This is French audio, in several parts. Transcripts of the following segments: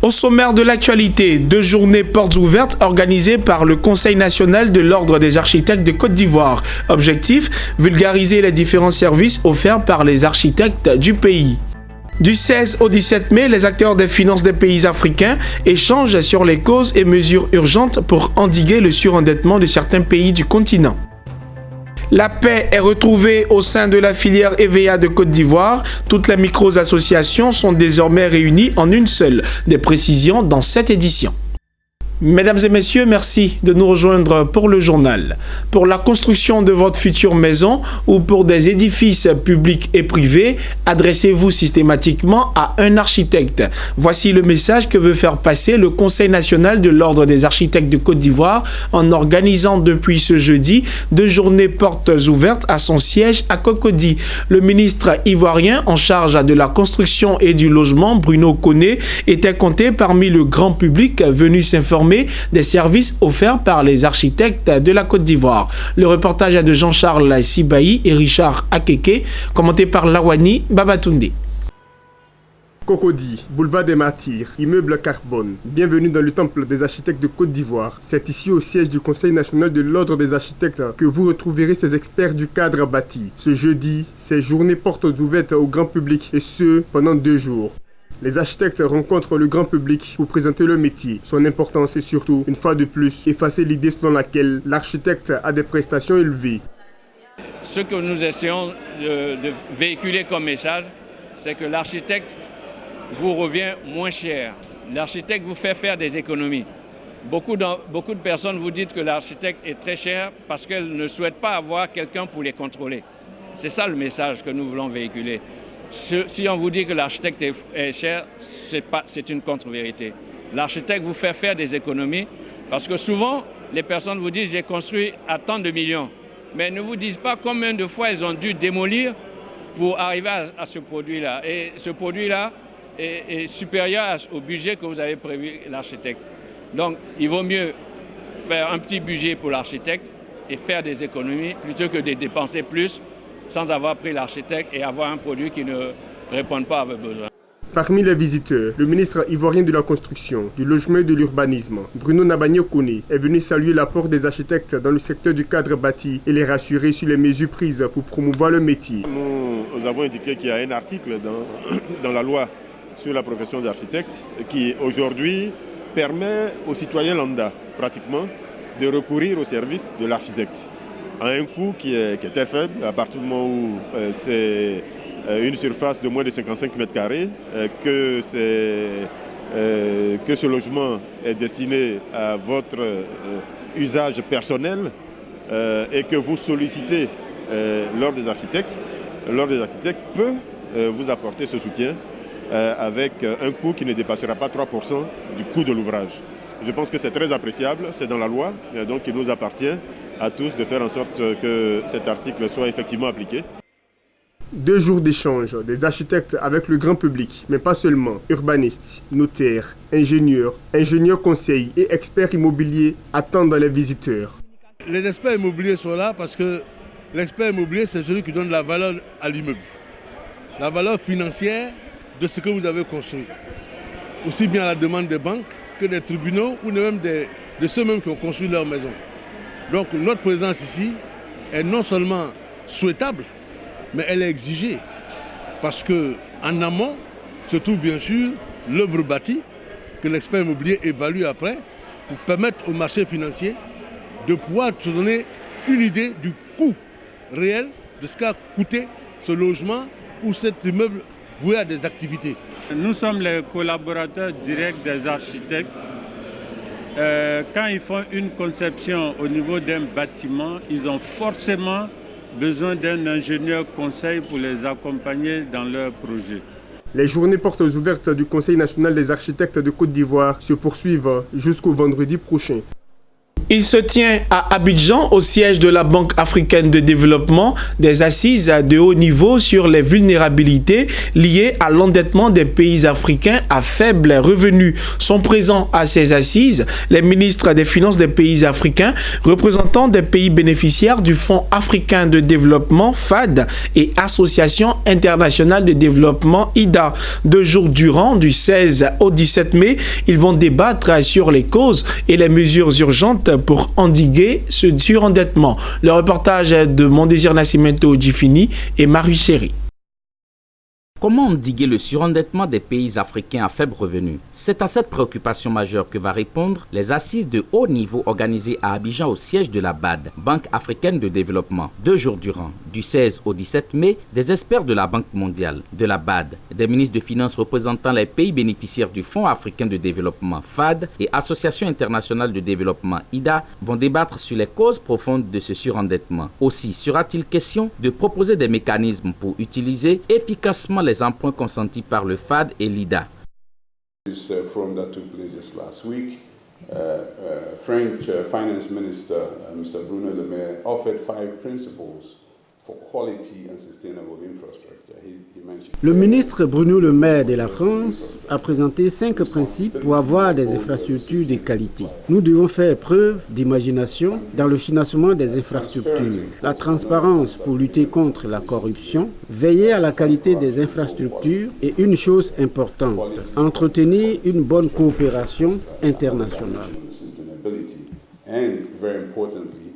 Au sommaire de l'actualité, 2 journées portes ouvertes organisées par le Conseil national de l'Ordre des architectes de Côte d'Ivoire. Objectif, vulgariser les différents services offerts par les architectes du pays. Du 16 au 17 mai, les acteurs des finances des pays africains échangent sur les causes et mesures urgentes pour endiguer le surendettement de certains pays du continent. La paix est retrouvée au sein de la filière EVEA de Côte d'Ivoire. Toutes les micro-associations sont désormais réunies en une seule. Des précisions dans cette édition. Mesdames et messieurs, merci de nous rejoindre pour le journal. Pour la construction de votre future maison ou pour des édifices publics et privés, adressez-vous systématiquement à un architecte. Voici le message que veut faire passer le Conseil national de l'Ordre des architectes de Côte d'Ivoire en organisant depuis ce jeudi 2 journées portes ouvertes à son siège à Cocody. Le ministre ivoirien en charge de la construction et du logement, Bruno Koné, était compté parmi le grand public venu s'informer des services offerts par les architectes de la Côte d'Ivoire. Le reportage est de Jean-Charles Sibaï et Richard Akeke, commenté par Lawani Babatunde. Cocody, boulevard des Martyrs, immeuble Carbone. Bienvenue dans le temple des architectes de Côte d'Ivoire. C'est ici au siège du Conseil national de l'Ordre des architectes que vous retrouverez ces experts du cadre bâti. Ce jeudi, ces journées portes ouvertes au grand public et ce, pendant 2 jours. Les architectes rencontrent le grand public pour présenter leur métier. Son importance est surtout, une fois de plus, effacer l'idée selon laquelle l'architecte a des prestations élevées. Ce que nous essayons de véhiculer comme message, c'est que l'architecte vous revient moins cher. L'architecte vous fait faire des économies. Beaucoup de personnes vous disent que l'architecte est très cher parce qu'elles ne souhaitent pas avoir quelqu'un pour les contrôler. C'est ça le message que nous voulons véhiculer. Si on vous dit que l'architecte est cher, c'est une contre-vérité. L'architecte vous fait faire des économies parce que souvent, les personnes vous disent « j'ai construit à tant de millions ». Mais ne vous disent pas combien de fois ils ont dû démolir pour arriver à ce produit-là. Et ce produit-là est supérieur au budget que vous avez prévu l'architecte. Donc, il vaut mieux faire un petit budget pour l'architecte et faire des économies plutôt que de dépenser plus sans avoir pris l'architecte et avoir un produit qui ne répond pas à vos besoins. Parmi les visiteurs, le ministre ivoirien de la Construction, du Logement et de l'Urbanisme, Bruno Koné, est venu saluer l'apport des architectes dans le secteur du cadre bâti et les rassurer sur les mesures prises pour promouvoir le métier. Nous avons indiqué qu'il y a un article dans la loi sur la profession d'architecte qui aujourd'hui permet aux citoyens lambda, pratiquement, de recourir au service de l'architecte à un coût qui est très faible, à partir du moment où c'est une surface de moins de 55 mètres carrés, que ce logement est destiné à votre usage personnel et que vous sollicitez l'Ordre des architectes peut vous apporter ce soutien avec un coût qui ne dépassera pas 3% du coût de l'ouvrage. Je pense que c'est très appréciable, c'est dans la loi, donc il nous appartient à tous de faire en sorte que cet article soit effectivement appliqué. 2 jours d'échange des architectes avec le grand public, mais pas seulement, urbanistes, notaires, ingénieurs conseils et experts immobiliers attendent les visiteurs. Les experts immobiliers sont là parce que l'expert immobilier, c'est celui qui donne la valeur à l'immeuble, la valeur financière de ce que vous avez construit, aussi bien à la demande des banques que des tribunaux ou même de ceux mêmes qui ont construit leur maison. Donc notre présence ici est non seulement souhaitable, mais elle est exigée. Parce qu'en amont se trouve bien sûr l'œuvre bâtie que l'expert immobilier évalue après pour permettre au marché financier de pouvoir se donner une idée du coût réel de ce qu'a coûté ce logement ou cet immeuble voué à des activités. Nous sommes les collaborateurs directs des architectes. Quand ils font une conception au niveau d'un bâtiment, ils ont forcément besoin d'un ingénieur conseil pour les accompagner dans leur projet. Les journées portes ouvertes du Conseil national des architectes de Côte d'Ivoire se poursuivent jusqu'au vendredi prochain. Il se tient à Abidjan, au siège de la Banque africaine de développement, des assises de haut niveau sur les vulnérabilités liées à l'endettement des pays africains à faible revenu. Sont présents à ces assises les ministres des Finances des pays africains, représentants des pays bénéficiaires du Fonds africain de développement, FAD, et Association internationale de développement, IDA. 2 jours durant, du 16 au 17 mai, ils vont débattre sur les causes et les mesures urgentes pour endiguer ce surendettement. Le reportage de Mondésir Nascimento Djifini et Marie Chéri. Comment endiguer le surendettement des pays africains à faible revenu? C'est à cette préoccupation majeure que va répondre les assises de haut niveau organisées à Abidjan au siège de la BAD, Banque africaine de développement. 2 jours durant, du 16 au 17 mai, des experts de la Banque mondiale, de la BAD, des ministres de Finances représentant les pays bénéficiaires du Fonds africain de développement FAD et Association internationale de développement IDA vont débattre sur les causes profondes de ce surendettement. Aussi, sera-t-il question de proposer des mécanismes pour utiliser efficacement les emprunts consentis par le FAD et l'IDA. This forum that took place just last week, French Finance Minister Mr. Bruno Le Maire offered 5 principles for quality and sustainable infrastructure. Le ministre Bruno Le Maire de la France a présenté 5 principes pour avoir des infrastructures de qualité. Nous devons faire preuve d'imagination dans le financement des infrastructures, la transparence pour lutter contre la corruption, veiller à la qualité des infrastructures et une chose importante, entretenir une bonne coopération internationale. And very importantly,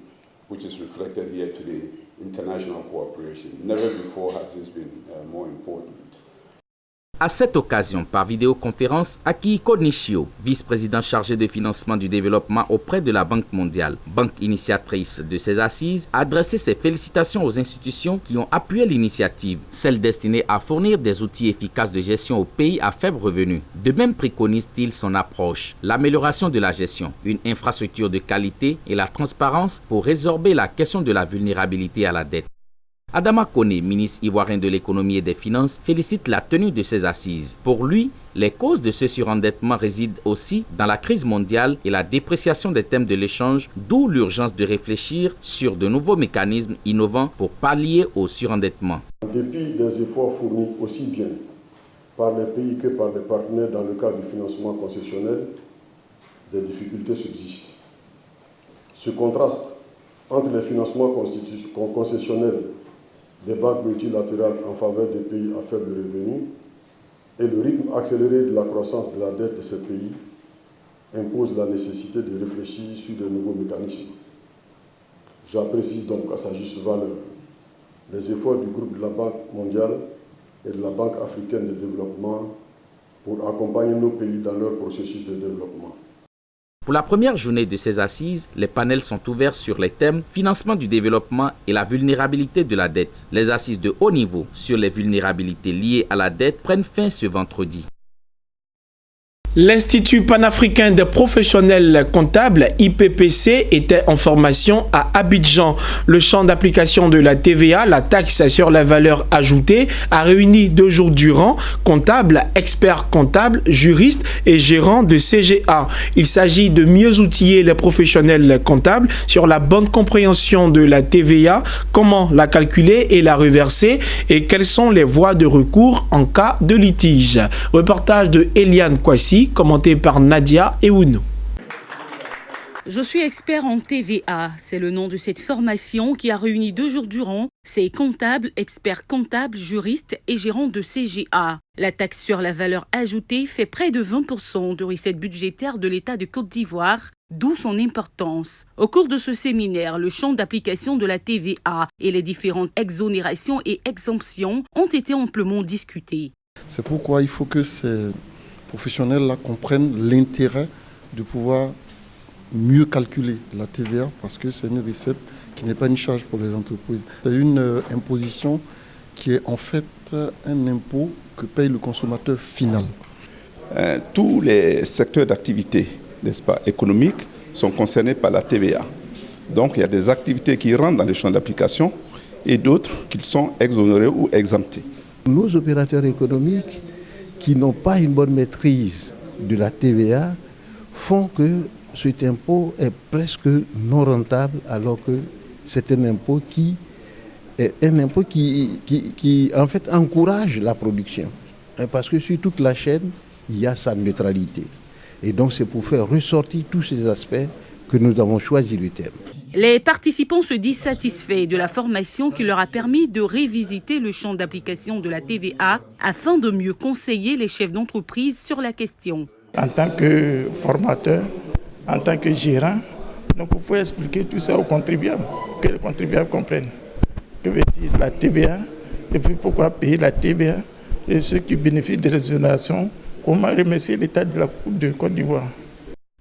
which is reflected here today, international cooperation. Never before has this been more important. À cette occasion, par vidéoconférence, Akihiko Nishio, vice-président chargé de financement du développement auprès de la Banque mondiale, banque initiatrice de ces assises, a adressé ses félicitations aux institutions qui ont appuyé l'initiative, celle destinée à fournir des outils efficaces de gestion aux pays à faible revenu. De même préconise-t-il son approche, l'amélioration de la gestion, une infrastructure de qualité et la transparence pour résorber la question de la vulnérabilité à la dette. Adama Kone, ministre ivoirien de l'économie et des finances, félicite la tenue de ces assises. Pour lui, les causes de ce surendettement résident aussi dans la crise mondiale et la dépréciation des thèmes de l'échange, d'où l'urgence de réfléchir sur de nouveaux mécanismes innovants pour pallier au surendettement. En dépit des efforts fournis aussi bien par les pays que par les partenaires dans le cadre du financement concessionnel, des difficultés subsistent. Ce contraste entre les financements concessionnels des banques multilatérales en faveur des pays à faible revenu et le rythme accéléré de la croissance de la dette de ces pays impose la nécessité de réfléchir sur de nouveaux mécanismes. J'apprécie donc à sa juste valeur les efforts du groupe de la Banque mondiale et de la Banque africaine de développement pour accompagner nos pays dans leur processus de développement. Pour la première journée de ces assises, les panels sont ouverts sur les thèmes financement du développement et la vulnérabilité de la dette. Les assises de haut niveau sur les vulnérabilités liées à la dette prennent fin ce vendredi. L'Institut panafricain des professionnels comptables, IPPC, était en formation à Abidjan. Le champ d'application de la TVA, la taxe sur la valeur ajoutée, a réuni 2 jours durant comptables, experts comptables, juristes et gérants de CGA. Il s'agit de mieux outiller les professionnels comptables sur la bonne compréhension de la TVA, comment la calculer et la reverser et quelles sont les voies de recours en cas de litige. Reportage de Eliane Kwasi, commenté par Nadia Eounou. Je suis expert en TVA. C'est le nom de cette formation qui a réuni 2 jours durant ces comptables, experts comptables, juristes et gérants de CGA. La taxe sur la valeur ajoutée fait près de 20% de recettes budgétaires de l'État de Côte d'Ivoire, d'où son importance. Au cours de ce séminaire, le champ d'application de la TVA et les différentes exonérations et exemptions ont été amplement discutés. C'est pourquoi il faut que ces professionnels-là comprennent l'intérêt de pouvoir mieux calculer la TVA parce que c'est une recette qui n'est pas une charge pour les entreprises. C'est une imposition qui est en fait un impôt que paye le consommateur final. Tous les secteurs d'activité, n'est-ce pas, économiques sont concernés par la TVA. Donc il y a des activités qui rentrent dans le champ d'application et d'autres qui sont exonérées ou exemptées. Nos opérateurs économiques qui n'ont pas une bonne maîtrise de la TVA font cet impôt est presque non rentable alors que c'est un impôt qui en fait encourage la production. Parce que sur toute la chaîne, il y a sa neutralité. Et donc c'est pour faire ressortir tous ces aspects que nous avons choisi le thème. Les participants se disent satisfaits de la formation qui leur a permis de révisiter le champ d'application de la TVA afin de mieux conseiller les chefs d'entreprise sur la question. En tant que formateur, en tant que gérant, donc il faut expliquer tout ça aux contribuables, que les contribuables comprennent. Que veut dire la TVA, et puis pourquoi payer la TVA, et ceux qui bénéficient des exonérations, comment remercier l'État de Côte d'Ivoire.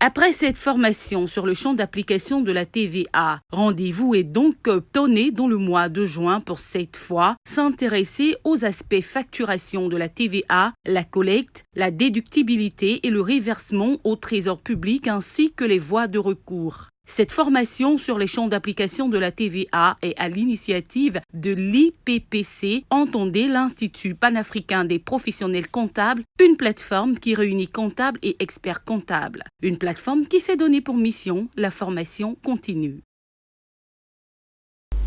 Après cette formation sur le champ d'application de la TVA, rendez-vous est donc donné dans le mois de juin pour cette fois s'intéresser aux aspects facturation de la TVA, la collecte, la déductibilité et le reversement au trésor public ainsi que les voies de recours. Cette formation sur les champs d'application de la TVA est à l'initiative de l'IPPC, entendez l'Institut panafricain des professionnels comptables, une plateforme qui réunit comptables et experts comptables. Une plateforme qui s'est donnée pour mission la formation continue.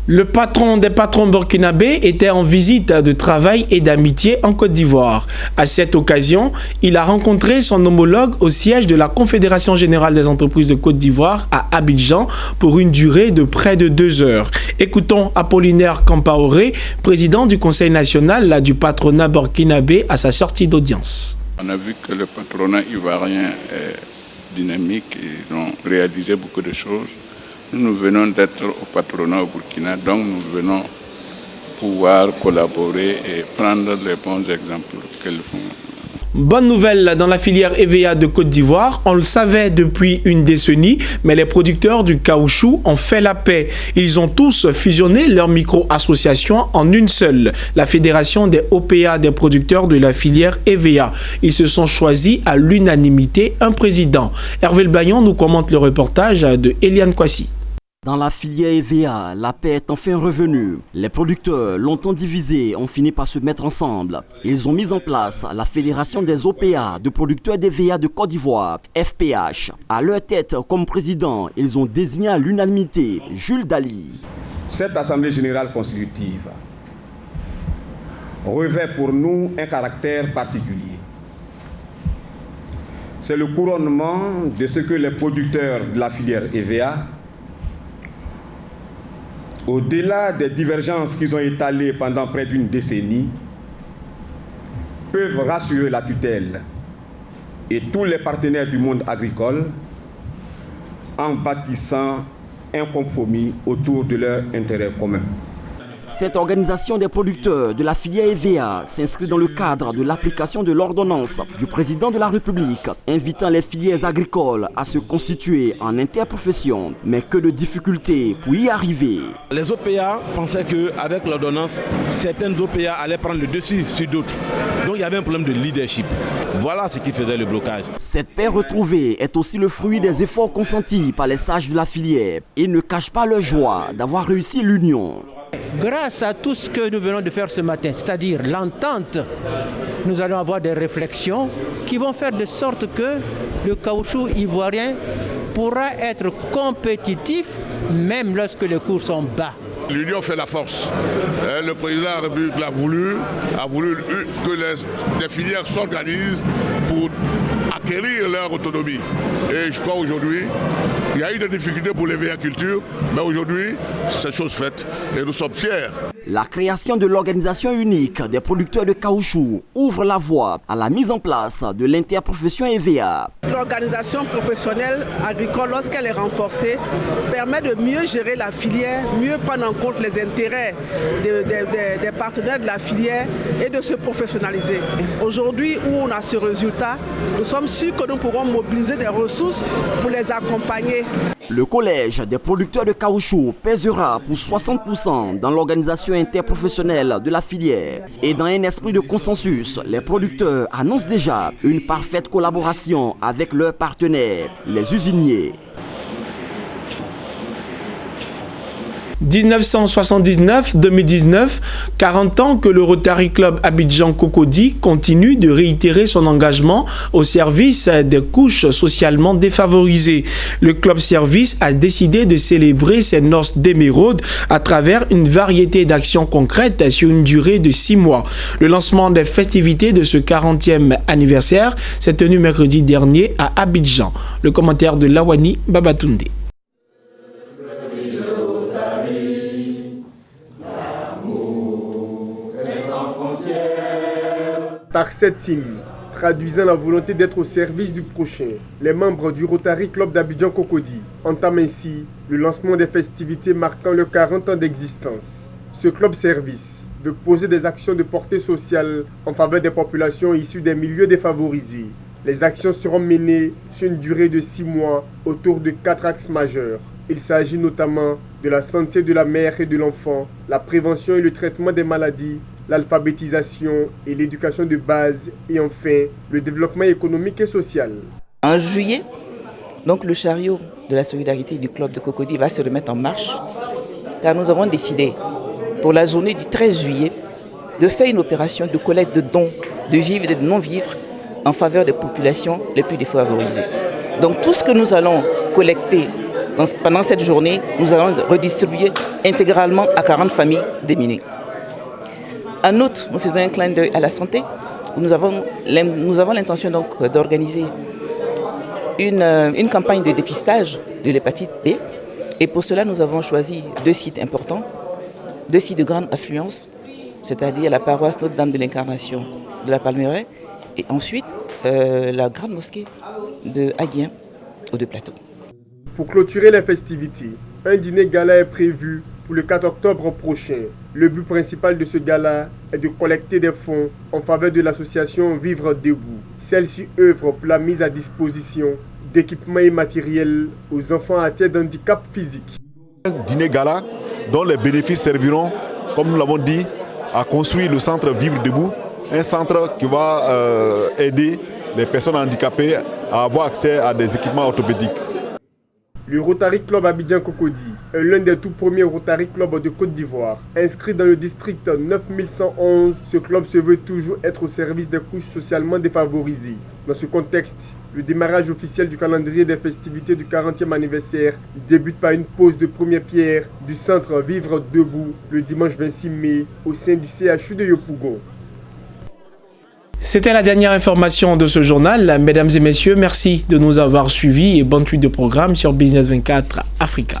Le patron des patrons burkinabés était en visite de travail et d'amitié en Côte d'Ivoire. À cette occasion, il a rencontré son homologue au siège de la Confédération Générale des Entreprises de Côte d'Ivoire à Abidjan pour une durée de près de 2 heures. Écoutons Apollinaire Kampaoré, président du Conseil national du patronat burkinabé à sa sortie d'audience. On a vu que le patronat ivoirien est dynamique, ils ont réalisé beaucoup de choses. Nous venons d'être au patronat au Burkina, donc nous venons pouvoir collaborer et prendre les bons exemples qu'elles font. Bonne nouvelle dans la filière EVA de Côte d'Ivoire. On le savait depuis une décennie, mais les producteurs du caoutchouc ont fait la paix. Ils ont tous fusionné leur micro-association en une seule, la Fédération des OPA des producteurs de la filière EVA. Ils se sont choisis à l'unanimité un président. Hervé Bayon nous commente le reportage de Eliane Kwasi. Dans la filière EVA, la paix est enfin revenue. Les producteurs, longtemps divisés, ont fini par se mettre ensemble. Ils ont mis en place la Fédération des OPA de producteurs d'EVA de Côte d'Ivoire, FPH. À leur tête, comme président, ils ont désigné à l'unanimité Jules Dali. Cette Assemblée générale constitutive revêt pour nous un caractère particulier. C'est le couronnement de ce que les producteurs de la filière EVA, au-delà des divergences qu'ils ont étalées pendant près d'une décennie, peuvent rassurer la tutelle et tous les partenaires du monde agricole en bâtissant un compromis autour de leurs intérêts communs. Cette organisation des producteurs de la filière EVA s'inscrit dans le cadre de l'application de l'ordonnance du président de la République invitant les filières agricoles à se constituer en interprofession. Mais que de difficultés pour y arriver. Les OPA pensaient qu'avec l'ordonnance, certaines OPA allaient prendre le dessus sur d'autres. Donc il y avait un problème de leadership. Voilà ce qui faisait le blocage. Cette paix retrouvée est aussi le fruit des efforts consentis par les sages de la filière. Ils ne cachent pas leur joie d'avoir réussi l'union. Grâce à tout ce que nous venons de faire ce matin, c'est-à-dire l'entente, nous allons avoir des réflexions qui vont faire de sorte que le caoutchouc ivoirien pourra être compétitif même lorsque les cours sont bas. L'union fait la force. Le président de la République a voulu que les filières s'organisent pour acquérir leur autonomie. Et je crois aujourd'hui, il y a eu des difficultés pour les véhicultures, mais aujourd'hui, c'est chose faite et nous sommes fiers. La création de l'organisation unique des producteurs de caoutchouc ouvre la voie à la mise en place de l'interprofession EVA. L'organisation professionnelle agricole, lorsqu'elle est renforcée, permet de mieux gérer la filière, mieux prendre en compte les intérêts des partenaires de la filière et de se professionnaliser. Aujourd'hui, où on a ce résultat, nous sommes sûrs que nous pourrons mobiliser des ressources pour les accompagner. Le collège des producteurs de caoutchouc pèsera pour 60% dans l'organisation interprofessionnelle de la filière. Et dans un esprit de consensus, les producteurs annoncent déjà une parfaite collaboration avec leurs partenaires, les usiniers. 1979-2019, 40 ans que le Rotary Club Abidjan Cocody continue de réitérer son engagement au service des couches socialement défavorisées. Le club service a décidé de célébrer ses noces d'émeraude à travers une variété d'actions concrètes sur une durée de 6 mois. Le lancement des festivités de ce 40e anniversaire s'est tenu mercredi dernier à Abidjan. Le commentaire de Lawani Babatunde. Par cette hymne, traduisant la volonté d'être au service du prochain, les membres du Rotary Club d'Abidjan Cocody entament ainsi le lancement des festivités marquant le 40 ans d'existence. Ce club service veut poser des actions de portée sociale en faveur des populations issues des milieux défavorisés. Les actions seront menées sur une durée de 6 mois autour de 4 axes majeurs. Il s'agit notamment de la santé de la mère et de l'enfant, la prévention et le traitement des maladies, l'alphabétisation et l'éducation de base et enfin le développement économique et social. En juillet, donc le chariot de la solidarité du club de Cocody va se remettre en marche car nous avons décidé pour la journée du 13 juillet de faire une opération de collecte de dons de vivres et de non-vivres en faveur des populations les plus défavorisées. Donc tout ce que nous allons collecter pendant cette journée, nous allons redistribuer intégralement à 40 familles démunies. En outre, nous faisons un clin d'œil à la santé. Nous avons l'intention donc d'organiser une campagne de dépistage de l'hépatite B. Et pour cela, nous avons choisi 2 sites importants, 2 sites de grande affluence, c'est-à-dire la paroisse Notre-Dame de l'Incarnation de la Palmeraie et ensuite la grande mosquée de Aguien ou de Plateau. Pour clôturer les festivités, un dîner gala est prévu pour le 4 octobre prochain. Le but principal de ce gala est de collecter des fonds en faveur de l'association Vivre Debout. Celle-ci œuvre pour la mise à disposition d'équipements et matériels aux enfants atteints d'handicap physique. Un dîner gala dont les bénéfices serviront, comme nous l'avons dit, à construire le centre Vivre Debout, un centre qui va aider les personnes handicapées à avoir accès à des équipements orthopédiques. Le Rotary Club Abidjan Cocody est l'un des tout premiers Rotary Clubs de Côte d'Ivoire. Inscrit dans le district 9111, ce club se veut toujours être au service des couches socialement défavorisées. Dans ce contexte, le démarrage officiel du calendrier des festivités du 40e anniversaire débute par une pose de première pierre du centre Vivre Debout le dimanche 26 mai au sein du CHU de Yopougon. C'était la dernière information de ce journal. Mesdames et messieurs, merci de nous avoir suivis et bonne suite de programme sur Business 24 Africa.